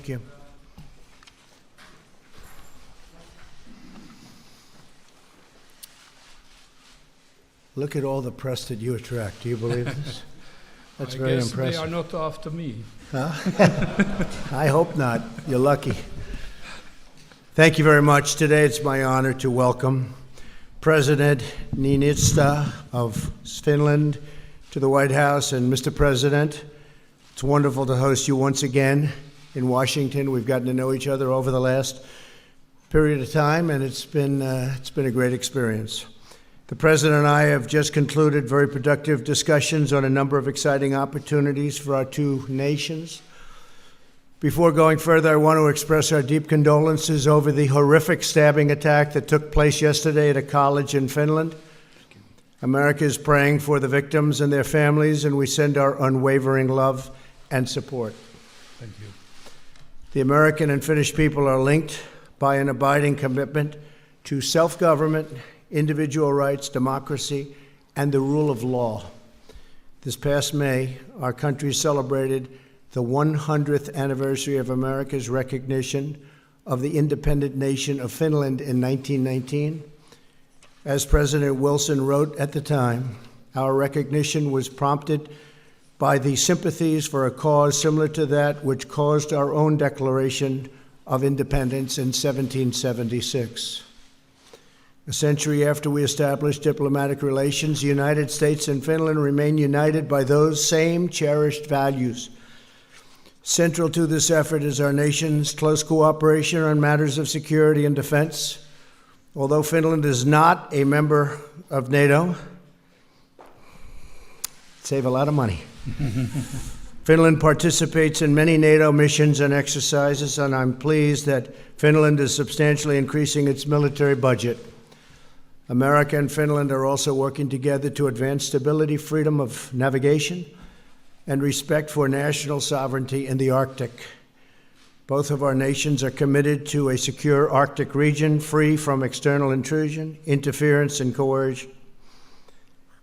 Thank you. Look at all the press that you attract. Do you believe this? That's very impressive. They are not after me. Huh? I hope not. You're lucky. Thank you very much. Today it's my honor to welcome President Niinisto of Finland to the White House. And Mr. President, it's wonderful to host you once again in Washington. We've gotten to know each other over the last period of time, and it's been a great experience. The President and I have just concluded very productive discussions on a number of exciting opportunities for our two nations. Before going further, I want to express our deep condolences over the horrific stabbing attack that took place yesterday at a college in Finland. America is praying for the victims and their families, and we send our unwavering love and support. Thank you. The American and Finnish people are linked by an abiding commitment to self-government, individual rights, democracy, and the rule of law. This past May, our country celebrated the 100th anniversary of America's recognition of the independent nation of Finland in 1919. As President Wilson wrote at the time, our recognition was prompted by the sympathies for a cause similar to that which caused our own Declaration of Independence in 1776. A century after we established diplomatic relations, the United States and Finland remain united by those same cherished values. Central to this effort is our nation's close cooperation on matters of security and defense. Although Finland is not a member of NATO, save a lot of money. Finland participates in many NATO missions and exercises, and I'm pleased that Finland is substantially increasing its military budget. America and Finland are also working together to advance stability, freedom of navigation, and respect for national sovereignty in the Arctic. Both of our nations are committed to a secure Arctic region free from external intrusion, interference, and coercion.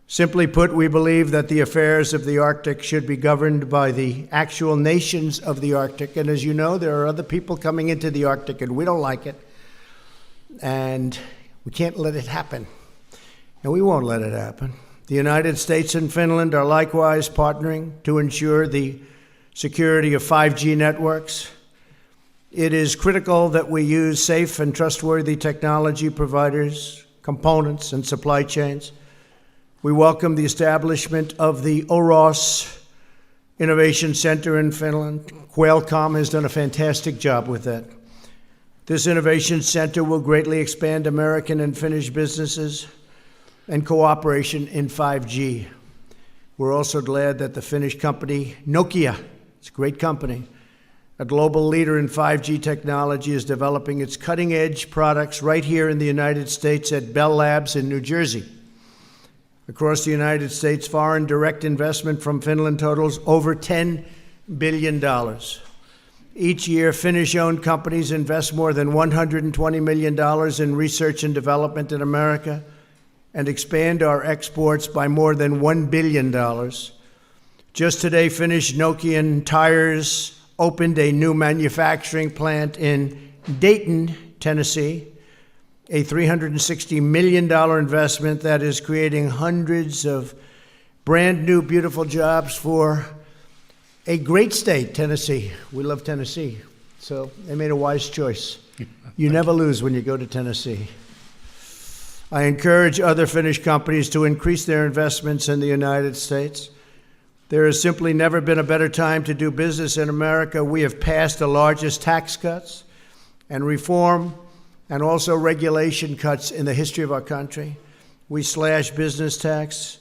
Simply put, we believe that the affairs of the Arctic should be governed by the actual nations of the Arctic. And as you know, there are other people coming into the Arctic, and we don't like it. And we can't let it happen, and we won't let it happen. The United States and Finland are likewise partnering to ensure the security of 5G networks. It is critical that we use safe and trustworthy technology providers, components, and supply chains. We welcome the establishment of the OROS Innovation Center in Finland. Qualcomm has done a fantastic job with that. This innovation center will greatly expand American and Finnish businesses and cooperation in 5G. We're also glad that the Finnish company Nokia, it's a great company, a global leader in 5G technology, is developing its cutting-edge products right here in the United States at Bell Labs in New Jersey. Across the United States, foreign direct investment from Finland totals over $10 billion. Each year, Finnish-owned companies invest more than $120 million in research and development in America and expand our exports by more than $1 billion. Just today, Finnish Nokian Tires opened a new manufacturing plant in Dayton, Tennessee, a $360 million investment that is creating hundreds of brand new, beautiful jobs for a great state, Tennessee. We love Tennessee, so they made a wise choice. You never lose when you go to Tennessee. I encourage other Finnish companies to increase their investments in the United States. There has simply never been a better time to do business in America. We have passed the largest tax cuts and reform and also regulation cuts in the history of our country. We slashed business tax,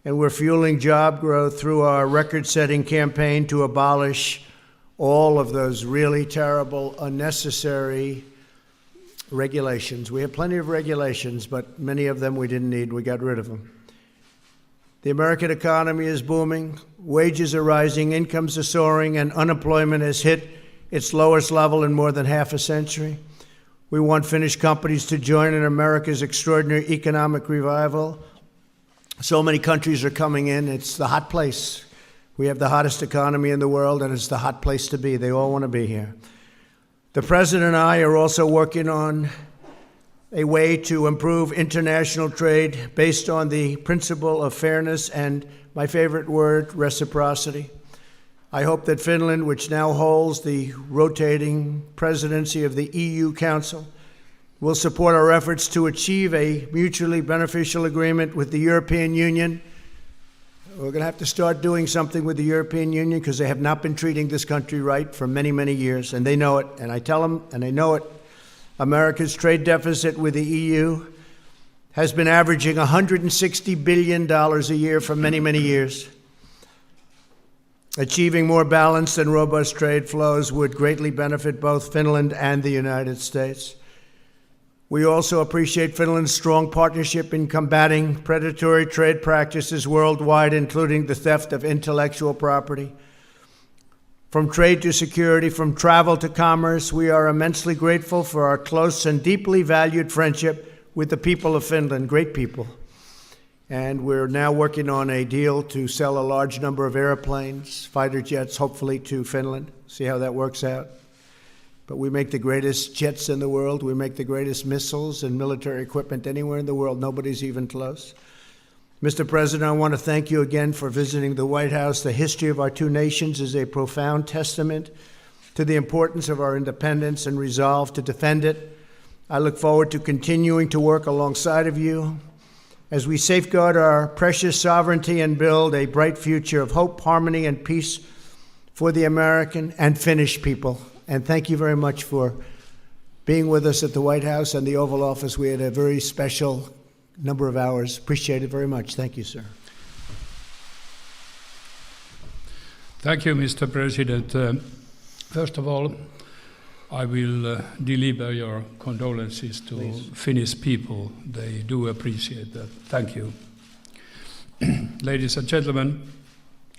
and we're fueling job growth through our record-setting campaign to abolish all of those really terrible, unnecessary regulations. We have plenty of regulations, but many of them we didn't need. We got rid of them. The American economy is booming. Wages are rising, incomes are soaring, and unemployment has hit its lowest level in more than half a century. We want Finnish companies to join in America's extraordinary economic revival. So many countries are coming in. It's the hot place. We have the hottest economy in the world, and it's the hot place to be. They all want to be here. The President and I are also working on a way to improve international trade based on the principle of fairness and, my favorite word, reciprocity. I hope that Finland, which now holds the rotating presidency of the EU Council, will support our efforts to achieve a mutually beneficial agreement with the European Union. We're going to have to start doing something with the European Union because they have not been treating this country right for many, many years, and they know it, and I tell them, and they know it. America's trade deficit with the EU has been averaging $160 billion a year for many, many years. Achieving more balanced and robust trade flows would greatly benefit both Finland and the United States. We also appreciate Finland's strong partnership in combating predatory trade practices worldwide, including the theft of intellectual property. From trade to security, from travel to commerce, we are immensely grateful for our close and deeply valued friendship with the people of Finland, great people. And we're now working on a deal to sell a large number of airplanes, fighter jets, hopefully to Finland. See how that works out. But we make the greatest jets in the world. We make the greatest missiles and military equipment anywhere in the world. Nobody's even close. Mr. President, I want to thank you again for visiting the White House. The history of our two nations is a profound testament to the importance of our independence and resolve to defend it. I look forward to continuing to work alongside of you as we safeguard our precious sovereignty and build a bright future of hope, harmony, and peace for the American and Finnish people. And thank you very much for being with us at the White House and the Oval Office. We had a very special number of hours. Appreciate it very much. Thank you, sir. Thank you, Mr. President. First of all, I will deliver your condolences to Please. Finnish people. They do appreciate that. Thank you. Ladies and gentlemen,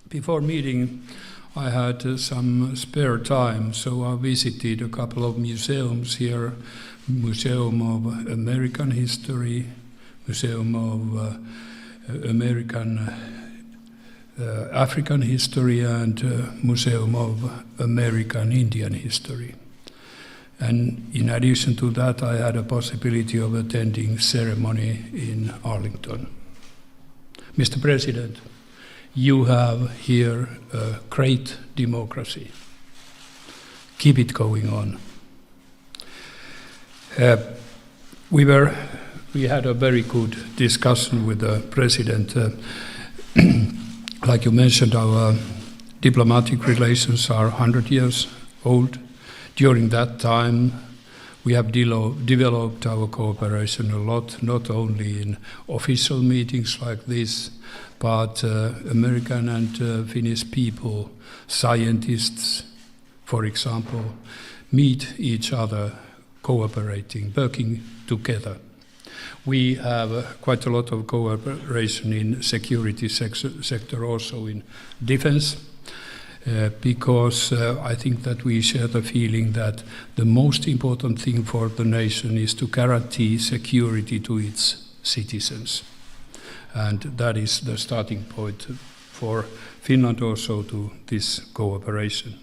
before meeting, I had some spare time, so I visited a couple of museums here. Museum of American History, Museum of African History, and Museum of American Indian History. And in addition to that, I had a possibility of attending ceremony in Arlington. Mr. President, you have here a great democracy. Keep it going on. We had a very good discussion with the President. Like you mentioned, our diplomatic relations are 100 years old. During that time, we have developed our cooperation a lot, not only in official meetings like this, but American and Finnish people, scientists, for example, meet each other, cooperating, working together. We have quite a lot of cooperation in security sector, also in defense, because I think that we share the feeling that the most important thing for the nation is to guarantee security to its citizens. And that is the starting point for Finland also to this cooperation.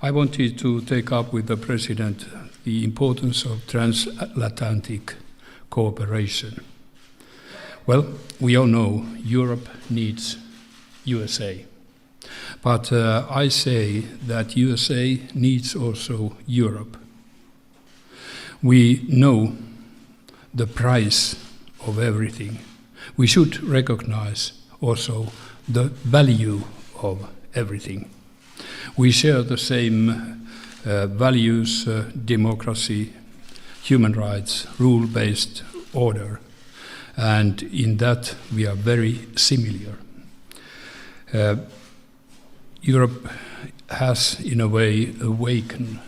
I wanted to take up with the President the importance of transatlantic cooperation. Well, we all know Europe needs USA. But I say that USA needs also Europe. We know the price of everything. We should recognize also the value of everything. We share the same values, democracy, human rights, rule-based order, and in that we are very similar. Europe has, in a way, awakened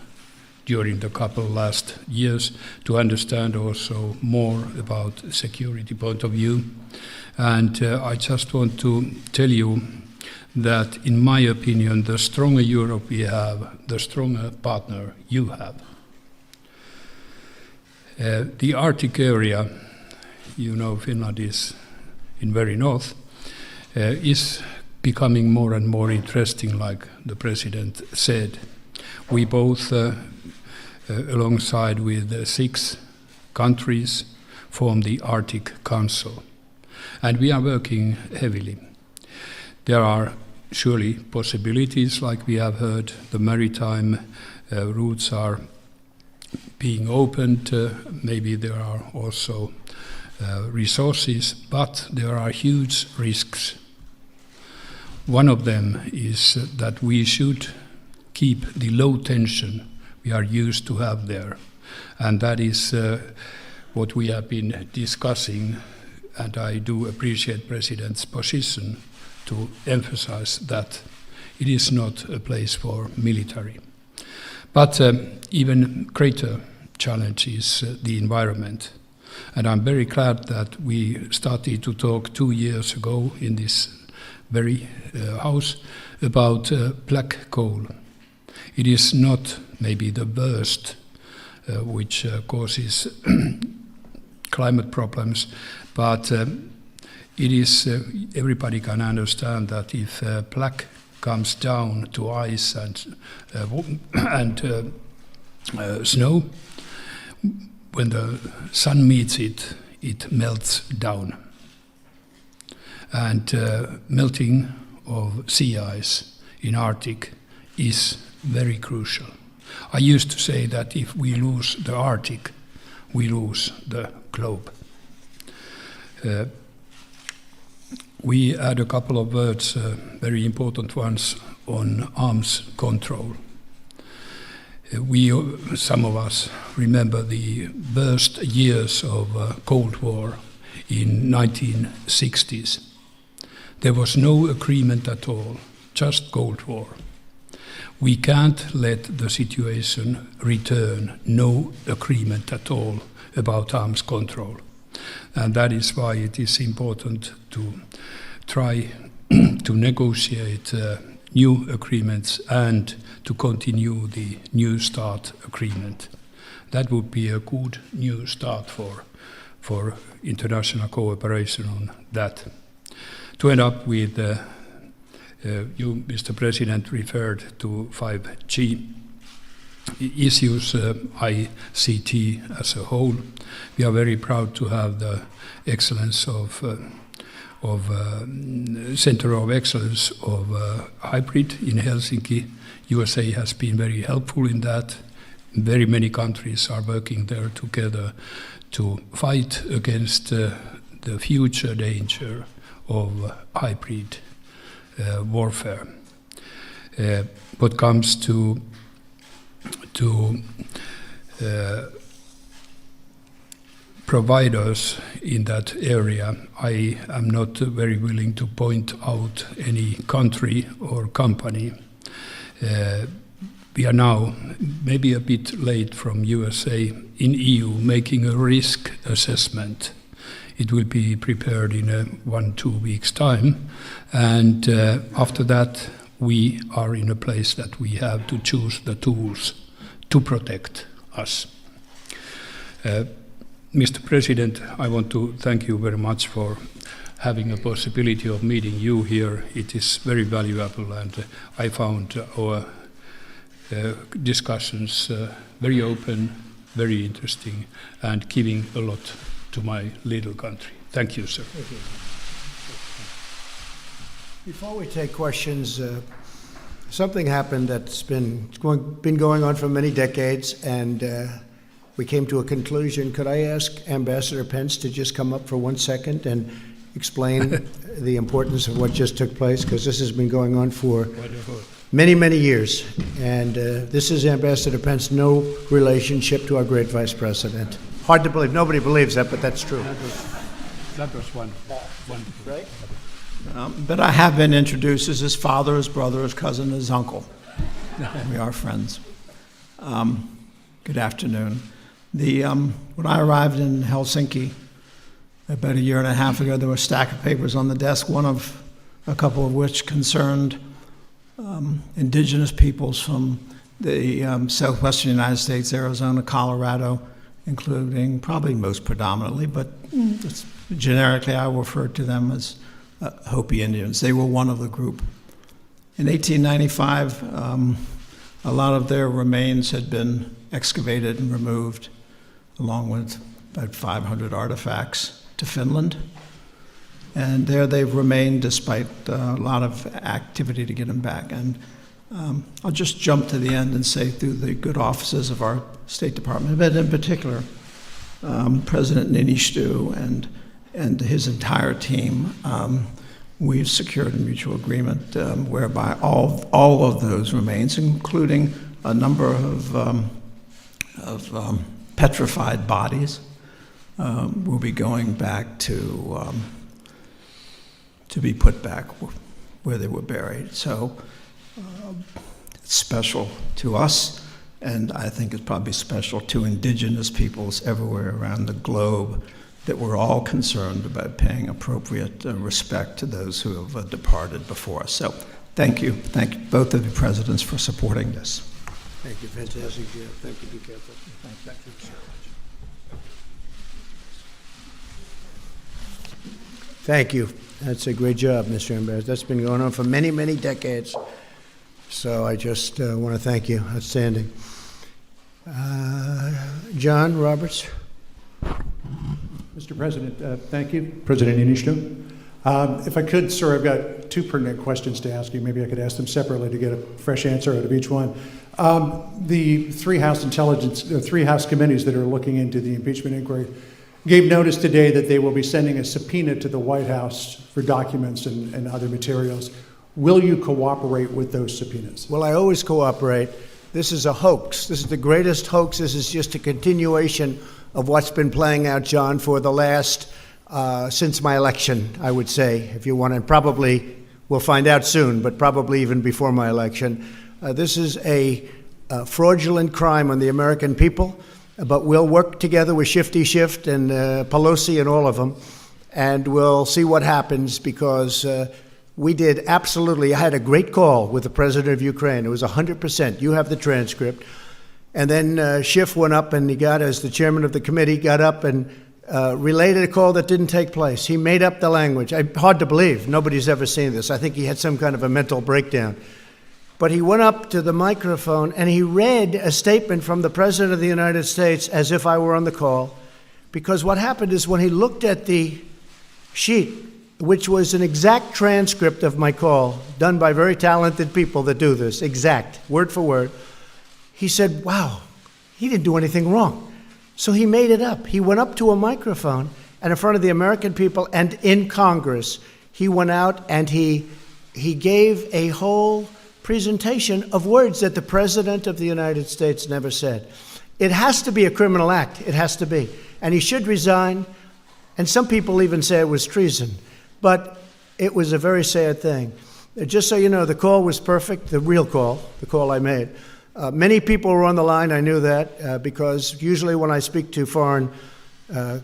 during the couple last years to understand also more about security point of view. And I just want to tell you that, in my opinion, the stronger Europe we have, the stronger partner you have. The Arctic area, you know, Finland is in very north, is becoming more and more interesting, like the President said. We both alongside with 6 countries, form the Arctic Council. And we are working heavily. There are surely possibilities, like we have heard, the maritime routes are being opened. Maybe there are also resources, but there are huge risks. One of them is that we should keep the low tension we are used to have there. And that is what we have been discussing, and I do appreciate President's position to emphasize that it is not a place for military. But even greater challenge is the environment. And I'm very glad that we started to talk 2 years ago in this very house about black coal. It is not maybe the worst which causes climate problems, but it is, everybody can understand that if black comes down to ice and snow, when the sun meets it, it melts down. And melting of sea ice in Arctic is very crucial. I used to say that if we lose the Arctic, we lose the globe. We add a couple of words, very important ones, on arms control. Some of us remember the worst years of Cold War in 1960s. There was no agreement at all, just Cold War. We can't let the situation return, no agreement at all about arms control. And that is why it is important to try to negotiate new agreements and to continue the New START agreement. That would be a good new start for international cooperation on that. To end up with, you, Mr. President, referred to 5G issues, ICT as a whole. We are very proud to have the excellence of Center of Excellence of Hybrid in Helsinki. USA has been very helpful in that. Very many countries are working there together to fight against the future danger of hybrid warfare. What comes to providers in that area, I am not very willing to point out any country or company. We are now maybe a bit late from USA in EU making a risk assessment. It will be prepared in 1-2 weeks' time, and after that we are in a place that we have to choose the tools to protect us. Mr. President, I want to thank you very much for having a possibility of meeting you here. It is very valuable, and I found our discussions very open, very interesting, and giving a lot to my little country. Thank you, sir. Thank you. Before we take questions, something happened that's been going on for many decades, and we came to a conclusion. Could I ask Ambassador Pence to just come up for 1 second and explain the importance of what just took place? Because this has been going on for many, many years. And this is Ambassador Pence, no relationship to our great Vice President. Hard to believe. Nobody believes that, but that's true. That was wonderful. Right? But I have been introduced as his father, his brother, his cousin, his uncle. We are friends. Good afternoon. When I arrived in Helsinki about 1.5 years ago, there were a stack of papers on the desk, a couple of which concerned indigenous peoples from the southwestern United States, Arizona, Colorado, including probably most predominantly, but generically I refer to them as Hopi Indians. They were one of the group. In 1895, a lot of their remains had been excavated and removed, along with about 500 artifacts, to Finland. And there they've remained despite a lot of activity to get them back. And I'll just jump to the end and say, through the good offices of our State Department, but in particular, President Niinisto and his entire team, we've secured a mutual agreement whereby all of those remains, including a number of petrified bodies, will be going back to be put back where they were buried. So it's special to us, and I think it's probably special to indigenous peoples everywhere around the globe, that we're all concerned about paying appropriate respect to those who have departed before us. So thank you. Thank you, both of you presidents, for supporting this. Thank you, fantastic, Jeff. Thank you, be careful. Thank you so much. Thank you. That's a great job, Mr. Ambassador. That's been going on for many, many decades. So I just want to thank you. Outstanding. John Roberts. Mr. President, thank you. President Niinisto. If I could, sir, I've got two pertinent questions to ask you. Maybe I could ask them separately to get a fresh answer out of each one. The three House committees that are looking into the impeachment inquiry gave notice today that they will be sending a subpoena to the White House for documents and other materials. Will you cooperate with those subpoenas? Well, I always cooperate. This is a hoax. This is the greatest hoax. This is just a continuation of what's been playing out, John, for the last, since my election, I would say, if you want, and probably we'll find out soon, but probably even before my election. This is a fraudulent crime on the American people, but we'll work together with Schiff and Pelosi and all of them, and we'll see what happens, because we did absolutely, I had a great call with the president of Ukraine. It was 100%. You have the transcript. And then Schiff went up and he got, as the chairman of the committee, got up and related a call that didn't take place. He made up the language. Hard to believe. Nobody's ever seen this. I think he had some kind of a mental breakdown. But he went up to the microphone and he read a statement from the President of the United States as if I were on the call. Because what happened is, when he looked at the sheet, which was an exact transcript of my call, done by very talented people that do this, exact, word for word, he said, wow, he didn't do anything wrong. So he made it up. He went up to a microphone, and in front of the American people and in Congress, he went out and he gave a whole presentation of words that the President of the United States never said. It has to be a criminal act. It has to be. And he should resign. And some people even say it was treason. But it was a very sad thing. Just so you know, the call was perfect, the real call, the call I made. Many people were on the line. I knew that because usually when I speak to foreign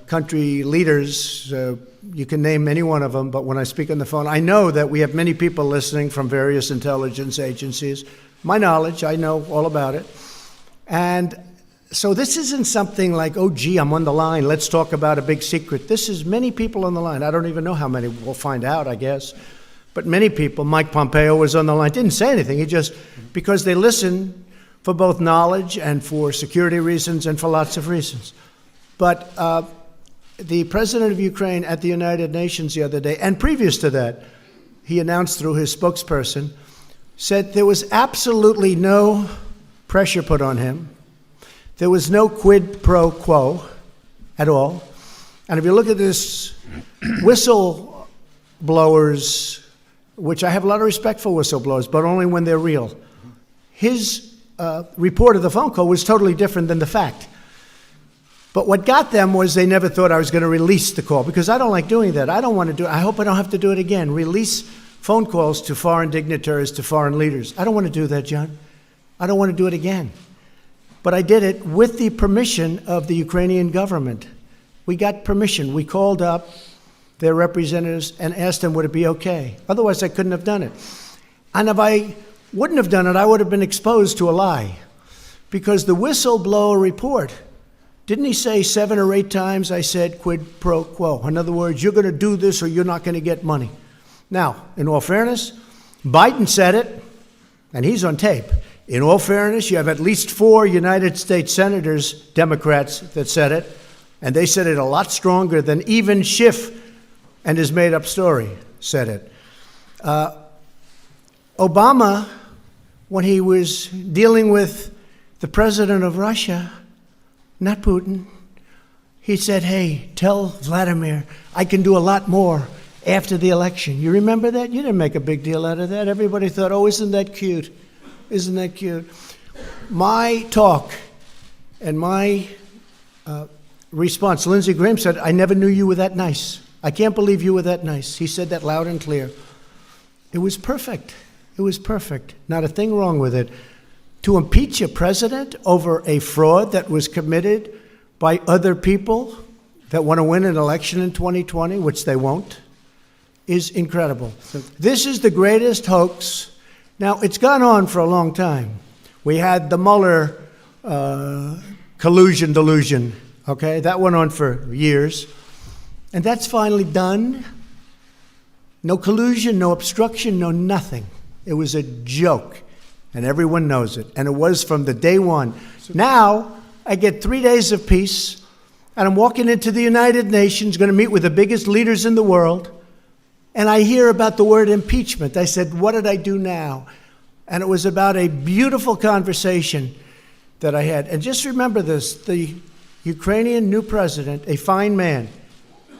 country leaders, you can name any one of them, but when I speak on the phone, I know that we have many people listening from various intelligence agencies. My knowledge, I know all about it. And so this isn't something like, oh, gee, I'm on the line, let's talk about a big secret. This is many people on the line. I don't even know how many. We'll find out, I guess. But many people. Mike Pompeo was on the line, didn't say anything. He just, because they listen for both knowledge and for security reasons and for lots of reasons. But the president of Ukraine at the United Nations the other day, and previous to that, he announced through his spokesperson, said there was absolutely no pressure put on him. There was no quid pro quo at all. And if you look at this whistleblowers, which I have a lot of respect for whistleblowers, but only when they're real, his report of the phone call was totally different than the fact. But what got them was they never thought I was going to release the call, because I don't like doing that. I don't want to do it. I hope I don't have to do it again. Release phone calls to foreign dignitaries, to foreign leaders. I don't want to do that, John. I don't want to do it again. But I did it with the permission of the Ukrainian government. We got permission. We called up their representatives and asked them, would it be okay? Otherwise, I couldn't have done it. And if I wouldn't have done it, I would have been exposed to a lie. Because the whistleblower report, didn't he say 7 or 8 times I said quid pro quo? In other words, you're going to do this or you're not going to get money. Now, in all fairness, Biden said it, and he's on tape. in all fairness, you have at least 4 United States senators, Democrats, that said it, and they said it a lot stronger than even Schiff and his made-up story said it. Obama, when he was dealing with the president of Russia, not Putin, he said, hey, tell Vladimir I can do a lot more after the election. You remember that? You didn't make a big deal out of that. Everybody thought, oh, isn't that cute? Isn't that cute? My talk and my response, Lindsey Graham said, I never knew you were that nice. I can't believe you were that nice. He said that loud and clear. It was perfect. It was perfect. Not a thing wrong with it. To impeach a president over a fraud that was committed by other people that want to win an election in 2020, which they won't, is incredible. This is the greatest hoax. Now, it's gone on for a long time. We had the Mueller collusion delusion, okay? That went on for years. And that's finally done. No collusion, no obstruction, no nothing. It was a joke, and everyone knows it. And it was from the day one. Now, I get 3 days of peace, and I'm walking into the United Nations, going to meet with the biggest leaders in the world, and I hear about the word impeachment. I said, what did I do now? And it was about a beautiful conversation that I had. And just remember this, the Ukrainian new president, a fine man,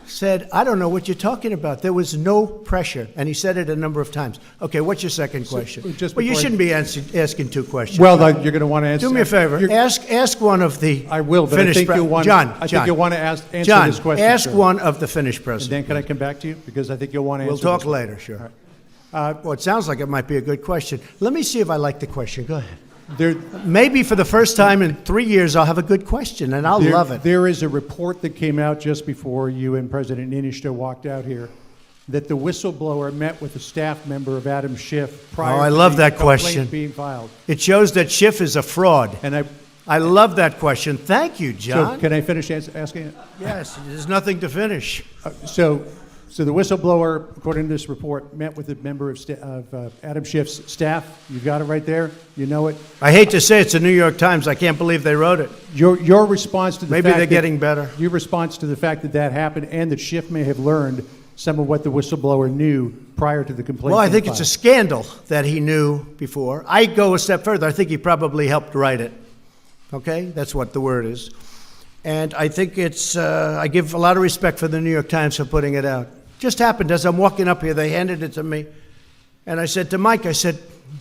said, I don't know what you're talking about. There was no pressure. And he said it a number of times. Okay, what's your second question? Well, you shouldn't be asking 2 questions. Well, you're going to want to answer. Do me a favor. Ask one of the I will, but Finnish I think you'll want, John, I think you'll want to answer John, this question. ask sir. one of the Finnish And president. then can I come back to you? Because I think you'll want to We'll answer talk this one. later, sure. Well, it sounds like it might be a good question. Let me see if I like the question. Go ahead. Maybe for the first time in 3 years, I'll have a good question, and I'll love it. There is a report that came out just before you and President Niinisto walked out here that the whistleblower met with a staff member of Adam Schiff prior I to love the that question. complaint being filed. It shows that Schiff is a fraud. And I love that question. Thank you, John. so can I finish asking it? Yes, there's nothing to finish. So the whistleblower, according to this report, met with a member of Adam Schiff's staff. You got it right there. You know it. I hate to say it's the New York Times. I can't believe they wrote it. Your response to the Maybe fact they're that, getting better. Your response to the fact that that happened and that Schiff may have learned some of what the whistleblower knew prior to the complaint. Well, I being think it's a filed. scandal that he knew before. I go a step further. I think he probably helped write it. Okay? That's what the word is. And I think it's, I give a lot of respect for the New York Times for putting it out. Just happened as I'm walking up here, they handed it to me. And I said to Mike, I said,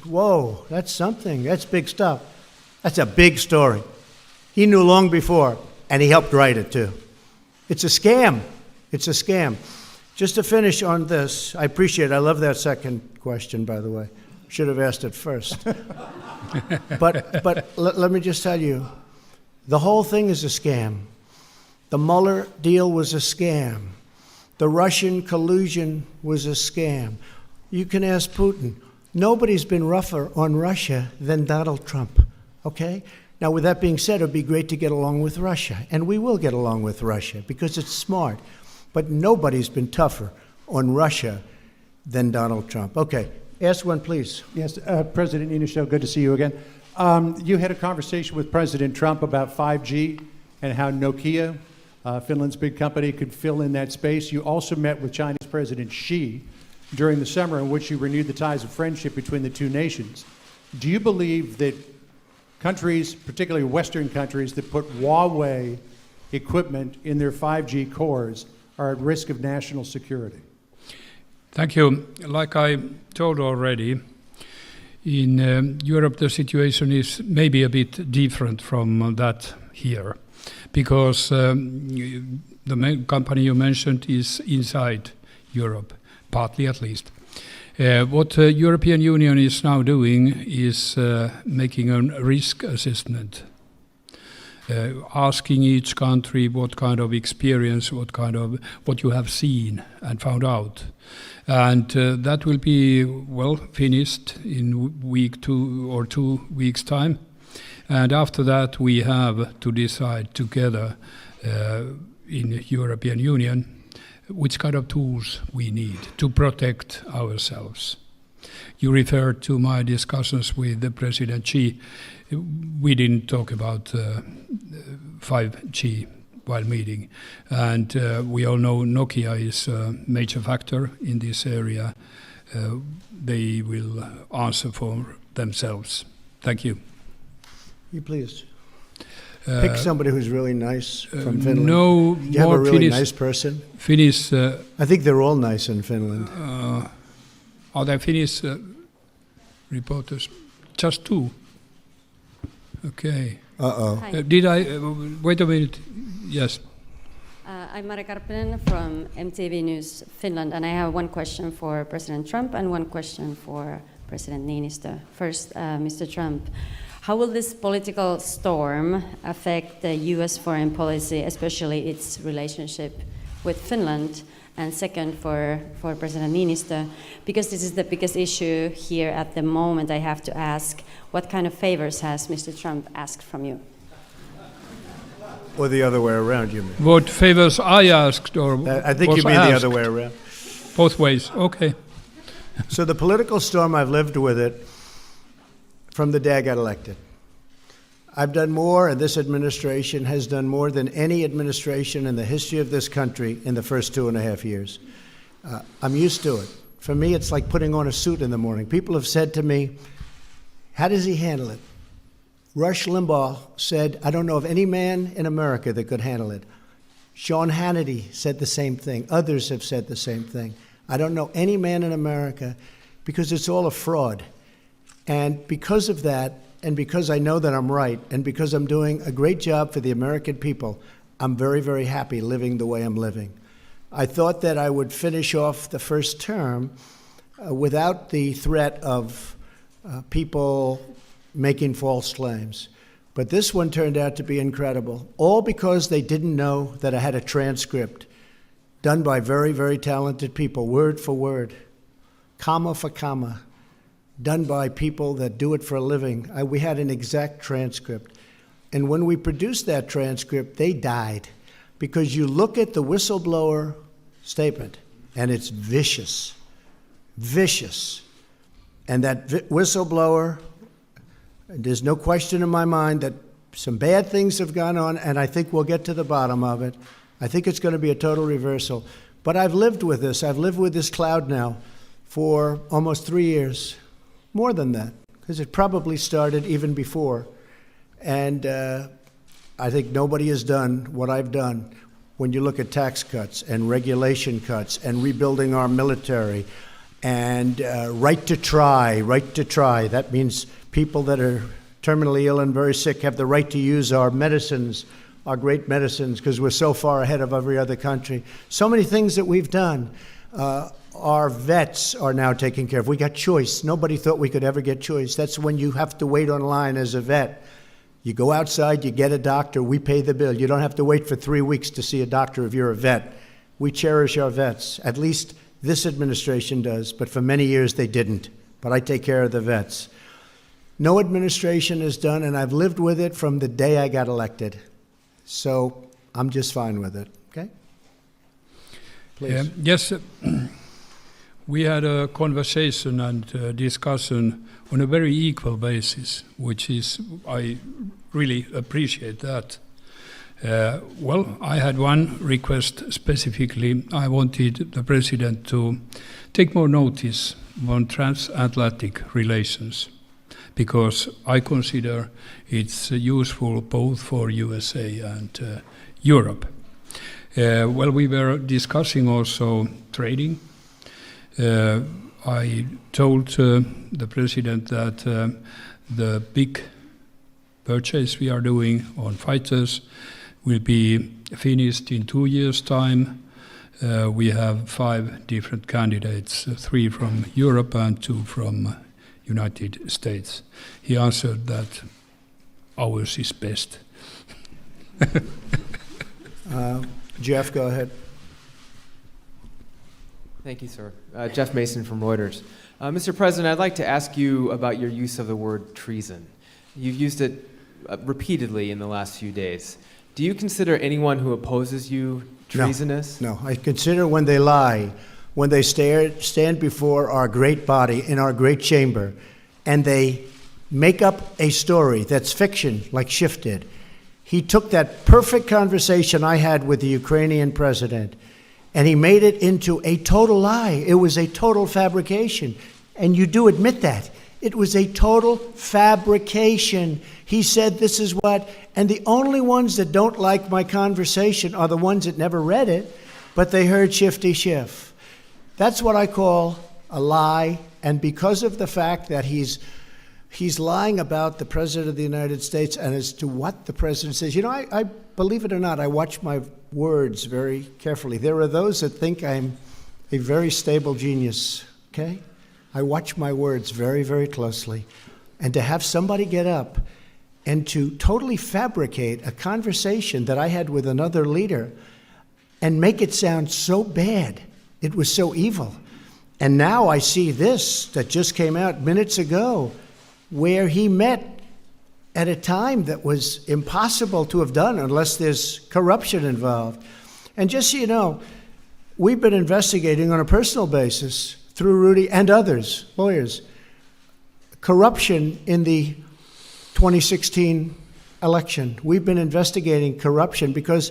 whoa, that's something. That's big stuff. That's a big story. He knew long before, and he helped write it too. It's a scam. It's a scam. Just to finish on this, I appreciate it. I love that second question, by the way. Should have asked it first. But let me just tell you, the whole thing is a scam. The Mueller deal was a scam. The Russian collusion was a scam. You can ask Putin. Nobody's been rougher on Russia than Donald Trump, okay? Now, with that being said, it would be great to get along with Russia, and we will get along with Russia because it's smart. But nobody's been tougher on Russia than Donald Trump. Okay, ask one, please. Yes, President Niinisto, good to see you again. You had a conversation with President Trump about 5G and how Nokia, Finland's big company, could fill in that space. You also met with Chinese President Xi during the summer, in which you renewed the ties of friendship between the two nations. Do you believe that countries, particularly Western countries, that put Huawei equipment in their 5G cores are at risk of national security? Thank you. Like I told already, in Europe the situation is maybe a bit different from that here, because the main company you mentioned is inside Europe, partly at least. What the European Union is now doing is making a risk assessment, asking each country what kind of experience, what you have seen and found out. And that will be, well, finished in week 2 or 2 weeks' time. And after that, we have to decide together in European Union which kind of tools we need to protect ourselves. You referred to my discussions with the President Xi. We didn't talk about 5G while meeting. And we all know Nokia is a major factor in this area. They will answer for themselves. Thank you. You please. Pick somebody who's really nice from Finland. No Do you have a more really Finnish, nice person? Finnish I think they're all nice in Finland. are there Finnish reporters? Just 2. Okay. Uh-oh. Hi. Did I wait a minute? Yes. I'm Mari Karppinen from MTV News Finland, and I have one question for President Trump and one question for President Niinisto. First, Mr. Trump, how will this political storm affect the U.S. foreign policy, especially its relationship with Finland? And second, for President Niinisto, because this is the biggest issue here at the moment, I have to ask, what kind of favors has Mr. Trump asked from you? Or the other way around, you mean? What favors I asked, or I think was you mean the asked? other way around. Both ways. Okay. So the political storm, I've lived with it from the day I got elected. I've done more, and this administration has done more than any administration in the history of this country in the first 2.5 years. I'm used to it. For me, it's like putting on a suit in the morning. People have said to me, how does he handle it? Rush Limbaugh said, I don't know of any man in America that could handle it. Sean Hannity said the same thing. Others have said the same thing. I don't know any man in America because it's all a fraud. And because of that, and because I know that I'm right, and because I'm doing a great job for the American people, I'm very, very happy living the way I'm living. I thought that I would finish off the first term without the threat of people making false claims. But this one turned out to be incredible, all because they didn't know that I had a transcript done by very, very talented people, word for word, comma for comma, done by people that do it for a living. We had an exact transcript. And when we produced that transcript, they died. Because you look at the whistleblower statement, and it's vicious, vicious. And that whistleblower, there's no question in my mind that some bad things have gone on, and I think we'll get to the bottom of it. I think it's going to be a total reversal. But I've lived with this. I've lived with this cloud now for almost 3 years. More than that, because it probably started even before. And I think nobody has done what I've done when you look at tax cuts and regulation cuts and rebuilding our military and right to try. That means people that are terminally ill and very sick have the right to use our medicines, our great medicines, because we're so far ahead of every other country. So many things that we've done. Our vets are now taken care of. We got choice. Nobody thought we could ever get choice. That's when you have to wait online as a vet. You go outside, you get a doctor, we pay the bill. You don't have to wait for 3 weeks to see a doctor if you're a vet. We cherish our vets. At least this administration does, but for many years they didn't. But I take care of the vets. No administration has done, and I've lived with it from the day I got elected. So I'm just fine with it, okay? Please. Yes, we had a conversation and discussion on a very equal basis, which is, I really appreciate that. Well, I had one request specifically. I wanted the President to take more notice on transatlantic relations, because I consider it's useful both for USA and Europe. Well, we were discussing also trading. I told the President that the big purchase we are doing on fighters will be finished in 2 years' time. We have 5 different candidates, 3 from Europe and 2 from United States. He answered that ours is best. Jeff, go ahead. Thank you, sir. Jeff Mason from Reuters. Mr. President, I'd like to ask you about your use of the word treason. You've used it repeatedly in the last few days. Do you consider anyone who opposes you treasonous? No, I consider when they lie, when they stand before our great body in our great chamber and they make up a story that's fiction like Schiff did. He took that perfect conversation I had with the Ukrainian president and he made it into a total lie. It was a total fabrication. And you do admit that. It was a total fabrication. He said this is what, and the only ones that don't like my conversation are the ones that never read it, but they heard Shifty Schiff. That's what I call a lie, and because of the fact that he's lying about the President of the United States and as to what the President says. You know, I believe it or not, I watch my words very carefully. There are those that think I'm a very stable genius, okay? I watch my words very, very closely. And to have somebody get up and to totally fabricate a conversation that I had with another leader and make it sound so bad, it was so evil. And now I see this that just came out minutes ago, where he met at a time that was impossible to have done unless there's corruption involved. And just so you know, we've been investigating on a personal basis through Rudy and others, lawyers, corruption in the 2016 election. We've been investigating corruption because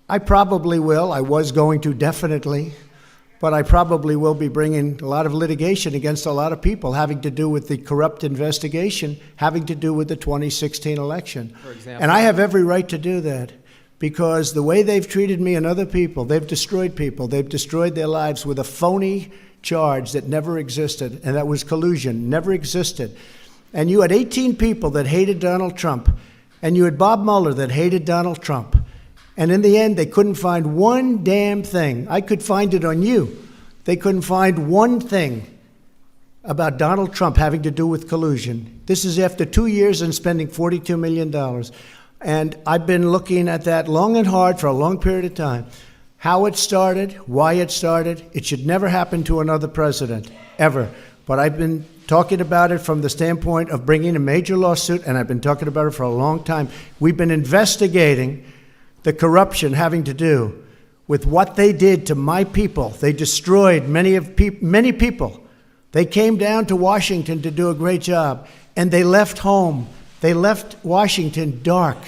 I probably will, I was going to definitely, but I probably will be bringing a lot of litigation against a lot of people having to do with the corrupt investigation, having to do with the 2016 election. For example. And I have every right to do that because the way they've treated me and other people, they've destroyed people. They've destroyed their lives with a phony charge that never existed, and that was collusion, never existed. And you had 18 people that hated Donald Trump, and you had Bob Mueller that hated Donald Trump. And in the end, they couldn't find one damn thing. I could find it on you. They couldn't find one thing about Donald Trump having to do with collusion. This is after 2 years and spending $42 million. And I've been looking at that long and hard for a long period of time. How it started, why it started. It should never happen to another president, ever. But I've been talking about it from the standpoint of bringing a major lawsuit, and I've been talking about it for a long time. We've been investigating the corruption having to do with what they did to my people. They destroyed many people. They came down to Washington to do a great job, and they left home. They left Washington dark.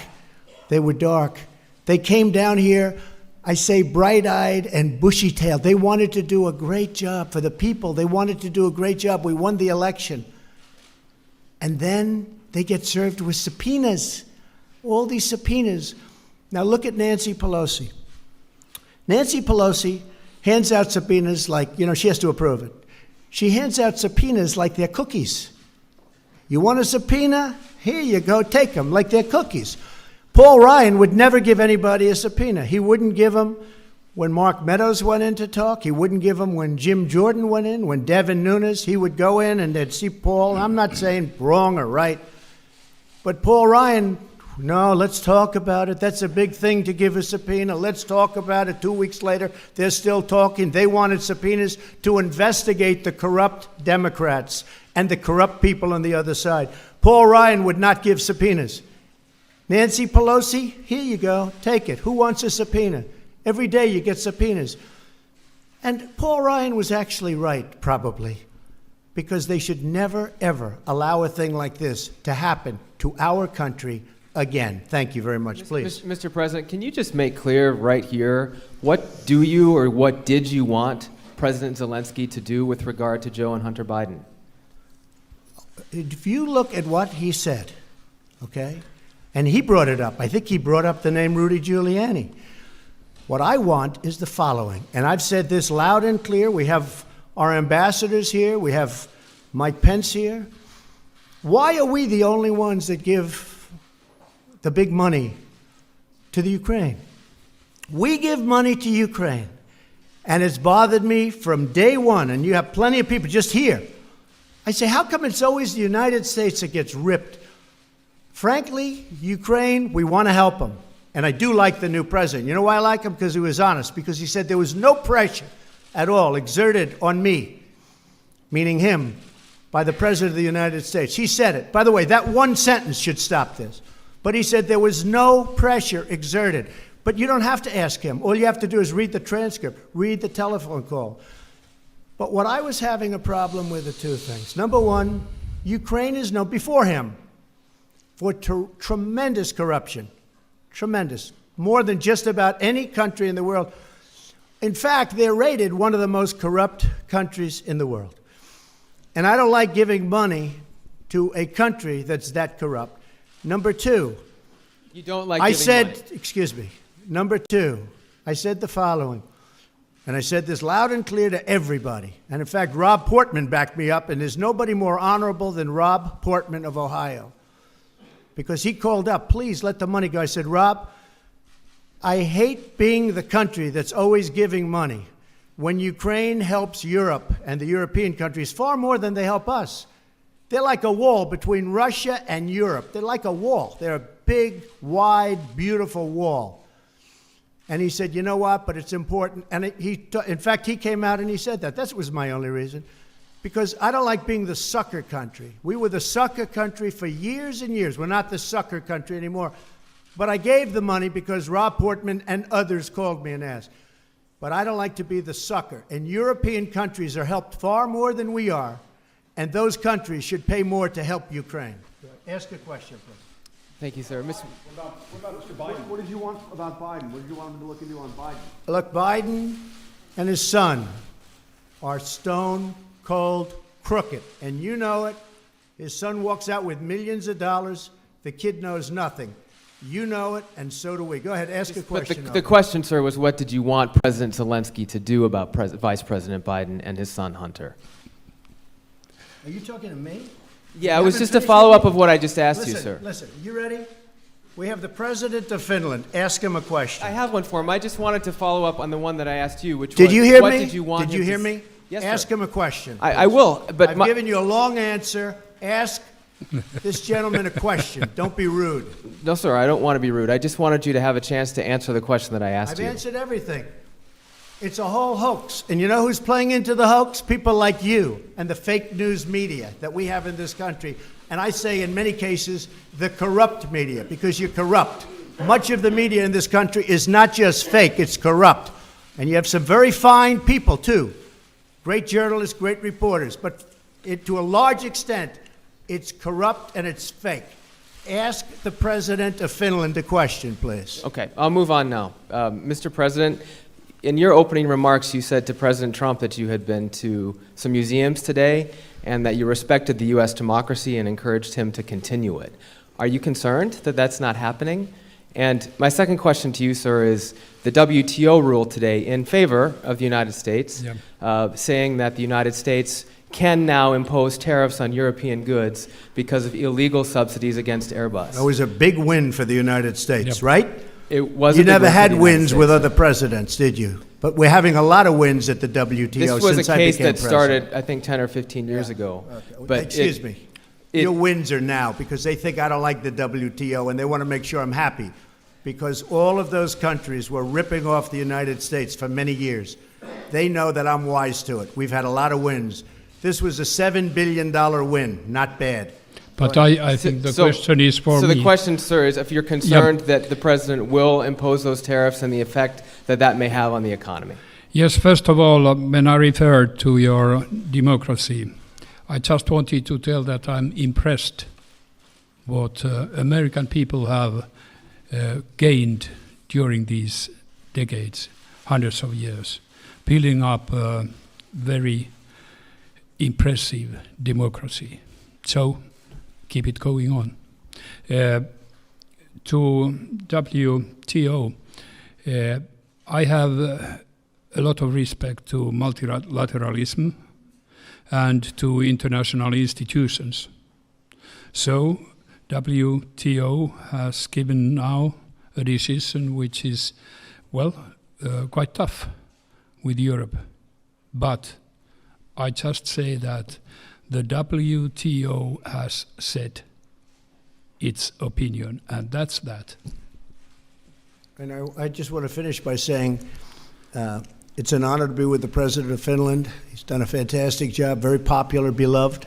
They were dark. They came down here, I say bright-eyed and bushy-tailed. They wanted to do a great job for the people. They wanted to do a great job. We won the election. And then they get served with subpoenas, all these subpoenas. Now look at Nancy Pelosi. Nancy Pelosi hands out subpoenas like, she has to approve it. She hands out subpoenas like they're cookies. You want a subpoena? Here you go, take them, like they're cookies. Paul Ryan would never give anybody a subpoena. He wouldn't give them when Mark Meadows went in to talk. He wouldn't give them when Jim Jordan went in, when Devin Nunes. He would go in and they'd see Paul. I'm not saying wrong or right, but Paul Ryan, no, let's talk about it. That's a big thing to give a subpoena. Let's talk about it. 2 weeks later, they're still talking. They wanted subpoenas to investigate the corrupt Democrats and the corrupt people on the other side. Paul Ryan would not give subpoenas. Nancy Pelosi, here you go, take it. Who wants a subpoena? Every day you get subpoenas. And Paul Ryan was actually right, probably, because they should never, ever allow a thing like this to happen to our country again. Thank you very much, please. Mr. President, can you just make clear right here, what do you or what did you want President Zelensky to do with regard to Joe and Hunter Biden? If you look at what he said, okay, and he brought it up. I think he brought up the name Rudy Giuliani. What I want is the following, and I've said this loud and clear. We have our ambassadors here. We have Mike Pence here. Why are we the only ones that give the big money to the Ukraine? We give money to Ukraine, and it's bothered me from day one, and you have plenty of people just here. I say, how come it's always the United States that gets ripped? Frankly, Ukraine, we want to help them. And I do like the new president. You know why I like him? Because he was honest. Because he said there was no pressure at all exerted on me, meaning him, by the President of the United States. He said it. By the way, that one sentence should stop this. But he said there was no pressure exerted. But you don't have to ask him. All you have to do is read the transcript, read the telephone call. But what I was having a problem with are two things. Number one, Ukraine is known before him for tremendous corruption. Tremendous. More than just about any country in the world. In fact, they're rated one of the most corrupt countries in the world. And I don't like giving money to a country that's that corrupt. Number two, You don't like I giving said, money. excuse me, number two, I said the following, and I said this loud and clear to everybody. And in fact, Rob Portman backed me up, and there's nobody more honorable than Rob Portman of Ohio. Because he called up, please let the money go. I said, Rob, I hate being the country that's always giving money. When Ukraine helps Europe and the European countries far more than they help us. They're like a wall between Russia and Europe. They're like a wall. They're a big, wide, beautiful wall. And he said, you know what, but it's important. And in fact, he came out and he said that. That was my only reason. Because I don't like being the sucker country. We were the sucker country for years and years. We're not the sucker country anymore. But I gave the money because Rob Portman and others called me and asked. But I don't like to be the sucker. And European countries are helped far more than we are. And those countries should pay more to help Ukraine. Ask a question, please. Thank you, sir. What about Mr. Biden? What did you want about Biden? What did you want him to look into on Biden? Look, Biden and his son are stone cold crooked. And you know it. His son walks out with millions of dollars. The kid knows nothing. You know it, and so do we. Go ahead, ask a question. But the question, sir, was what did you want President Zelensky to do about Vice President Biden and his son Hunter? Are you talking to me? Yeah, it was just a follow-up of what I just asked you, sir. Listen, you ready? We have the president of Finland. Ask him a question. I have one for him. I just wanted to follow up on the one that I asked you, which was, Did you hear what me? did you want Did him you hear to me? Yes, Ask sir. him a question. I will, but I've given you a long answer. Ask this gentleman a question. Don't be rude. No, sir, I don't want to be rude. I just wanted you to have a chance to answer the question that I asked I've you. answered everything. It's a whole hoax. And you know who's playing into the hoax? People like you and the fake news media that we have in this country. And I say in many cases, the corrupt media, because you're corrupt. Much of the media in this country is not just fake, it's corrupt. And you have some very fine people, too. Great journalists, great reporters. But to a large extent, it's corrupt and it's fake. Ask the president of Finland a question, please. Okay, I'll move on now. Mr. President, in your opening remarks, you said to President Trump that you had been to some museums today and that you respected the U.S. democracy and encouraged him to continue it. Are you concerned that that's not happening? And my second question to you, sir, is the WTO ruled today in favor of the United States, saying that the United States can now impose tariffs on European goods because of illegal subsidies against Airbus. That was a big win for the United States, right? It was. You never had wins with other presidents, did you? But we're having a lot of wins at the WTO This was since a I case became that president. started, I think, 10 or 15 years ago. Okay. But Excuse me. Your wins are now because they think I don't like the WTO and they want to make sure I'm happy. Because all of those countries were ripping off the United States for many years. They know that I'm wise to it. We've had a lot of wins. This was a $7 billion win. Not bad. But I think the question is for me. So the question, sir, is if you're concerned that the president will impose those tariffs and the effect that that may have on the economy. Yes, first of all, when I referred to your democracy, I just wanted to tell that I'm impressed what American people have gained during these decades, hundreds of years, building up a very impressive democracy. So keep it going on. To WTO, I have a lot of respect to multilateralism and to international institutions. So WTO has given now a decision which is, well, quite tough with Europe. But I just say that the WTO has said its opinion, and that's that. And I just want to finish by saying it's an honor to be with the President of Finland. He's done a fantastic job, very popular, beloved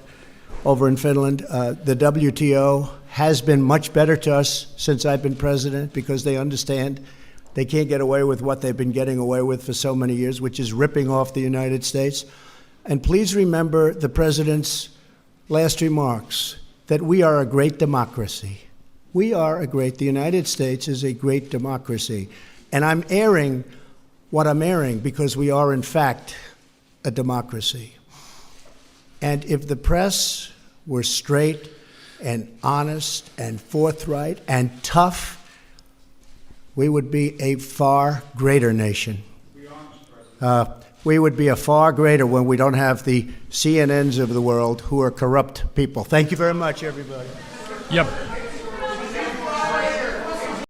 over in Finland. The WTO has been much better to us since I've been president because they understand They can't get away with what they've been getting away with for so many years, which is ripping off the United States. And please remember the President's last remarks, that we are a great democracy. We are the United States is a great democracy. And I'm airing what I'm airing because we are, in fact, a democracy. And if the press were straight and honest and forthright and tough, we would be a far greater nation. We would be a far greater when we don't have the CNNs of the world who are corrupt people. Thank you very much, everybody. Yep.